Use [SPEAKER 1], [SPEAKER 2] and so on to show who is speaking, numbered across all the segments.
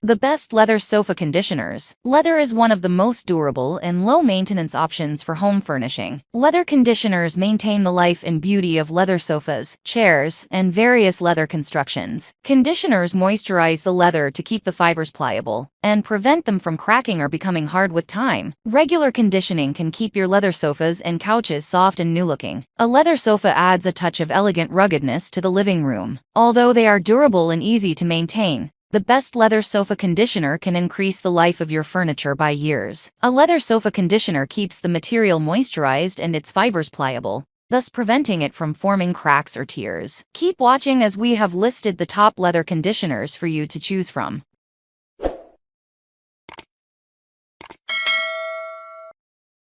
[SPEAKER 1] The best leather sofa conditioners. Leather is one of the most durable and low-maintenance options for home furnishing. Leather conditioners maintain the life and beauty of leather sofas, chairs, and various leather constructions. Conditioners moisturize the leather to keep the fibers pliable and prevent them from cracking or becoming hard with time. Regular conditioning can keep your leather sofas and couches soft and new-looking. A leather sofa adds a touch of elegant ruggedness to the living room. Although they are durable and easy to maintain, the best leather sofa conditioner can increase the life of your furniture by years. A leather sofa conditioner keeps the material moisturized and its fibers pliable, thus preventing it from forming cracks or tears. Keep watching as we have listed the top leather conditioners for you to choose from.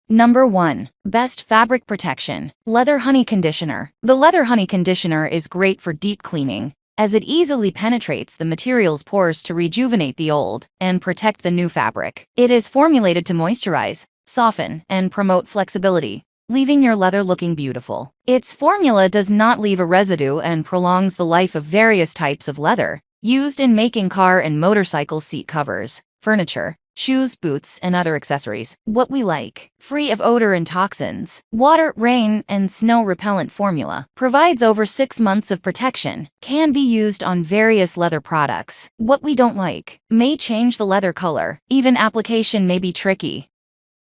[SPEAKER 1] Number 1. Best fabric protection. Leather honey conditioner. The leather honey conditioner is great for deep cleaning, as it easily penetrates the material's pores to rejuvenate the old and protect the new fabric. It is formulated to moisturize, soften, and promote flexibility, leaving your leather looking beautiful. Its formula does not leave a residue and prolongs the life of various types of leather, used in making car and motorcycle seat covers, furniture, shoes, boots, and other accessories. What we like. Free of odor and toxins. Water, rain, and snow repellent formula. Provides over 6 months of protection. Can be used on various leather products. What we don't like. May change the leather color. Even application may be tricky.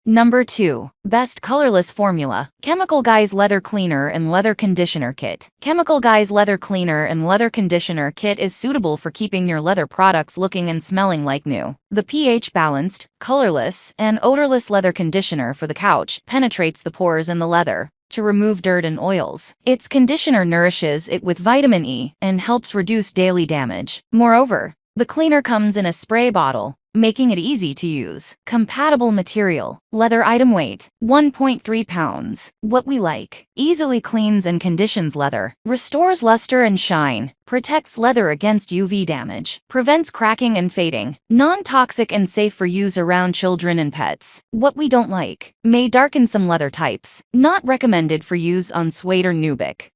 [SPEAKER 1] Number 2. Best colorless formula. Chemical Guys Leather Cleaner and Leather Conditioner Kit. Chemical Guys Leather Cleaner and Leather Conditioner Kit is suitable for keeping your leather products looking and smelling like new. The pH-balanced, colorless, and odorless leather conditioner for the couch penetrates the pores in the leather to remove dirt and oils. Its conditioner nourishes it with vitamin E and helps reduce daily damage. Moreover, the cleaner comes in a spray bottle, making it easy to use. Compatible material. Leather item weight, 1.3 pounds. What we like. Easily cleans and conditions leather. Restores luster and shine. Protects leather against UV damage. Prevents cracking and fading. Non-toxic and safe for use around children and pets. What we don't like. May darken some leather types. Not recommended for use on suede or nubic.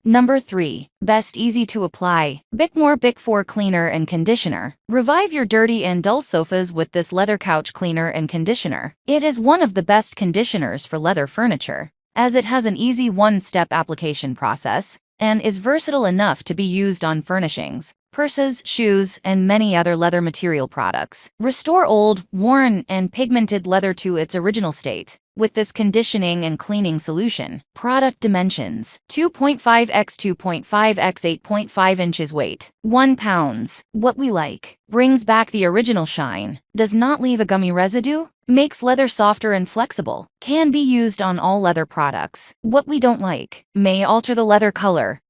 [SPEAKER 1] Number 3. Best easy to apply. Bickmore Bic 4 Cleaner and Conditioner. Revive your dirty and dull sofas with this leather couch cleaner and conditioner. It is one of the best conditioners for leather furniture, as it has an easy one-step application process and is versatile enough to be used on furnishings, purses, shoes, and many other leather material products. Restore old, worn, and pigmented leather to its original state with this conditioning and cleaning solution. Product dimensions: 2.5 x 2.5 x 8.5 inches. Weight: 1 pounds. What we like. Brings back the original shine. Does not leave a gummy residue. Makes leather softer and flexible. Can be used on all leather products. What we don't like. May alter the leather color.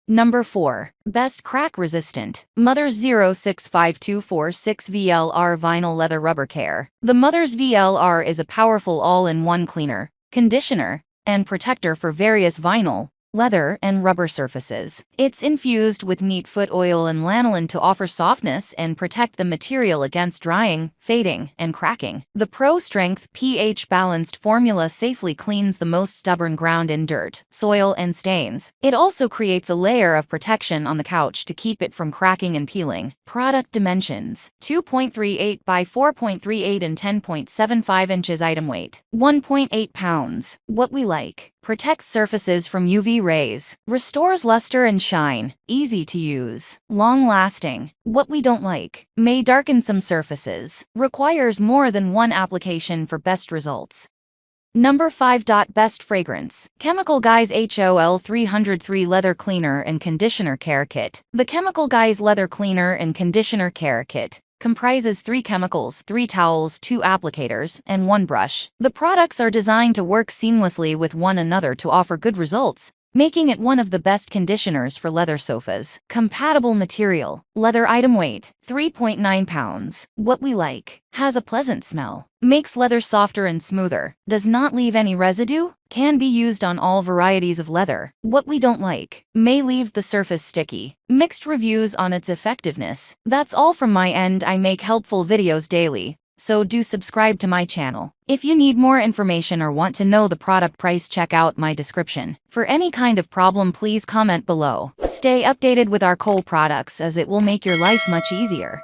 [SPEAKER 1] Number 4. Best crack resistant. Mother's 065246 VLR Vinyl Leather Rubber Care. The Mother's VLR is a powerful all-in-one cleaner, conditioner, and protector for various vinyl, leather, and rubber surfaces. It's infused with neat foot oil and lanolin to offer softness and protect the material against drying, fading, and cracking. The Pro-Strength pH-balanced formula safely cleans the most stubborn ground in dirt, soil, and stains. It also creates a layer of protection on the couch to keep it from cracking and peeling. Product dimensions: 2.38 by 4.38 and 10.75 inches. Item weight: 1.8 pounds. What we like. Protects surfaces from UV rays. Restores luster and shine. Easy to use. Long-lasting. What we don't like. May darken some surfaces. Requires more than one application for best results. Number 5. Best fragrance. Chemical Guys HOL 303 Leather Cleaner and Conditioner Care Kit. The Chemical Guys Leather Cleaner and Conditioner Care Kit comprises 3 chemicals, 3 towels, 2 applicators, and 1 brush. The products are designed to work seamlessly with one another to offer good results, making it one of the best conditioners for leather sofas. Compatible material. Leather item weight: 3.9 pounds. What we like. Has a pleasant smell. Makes leather softer and smoother. Does not leave any residue. Can be used on all varieties of leather. What we don't like. May leave the surface sticky. Mixed reviews on its effectiveness. That's all from my end. I make helpful videos daily, so do subscribe to my channel. If you need more information or want to know the product price, check out my description. For any kind of problem, please comment below. Stay updated with our Cole products, as it will make your life much easier.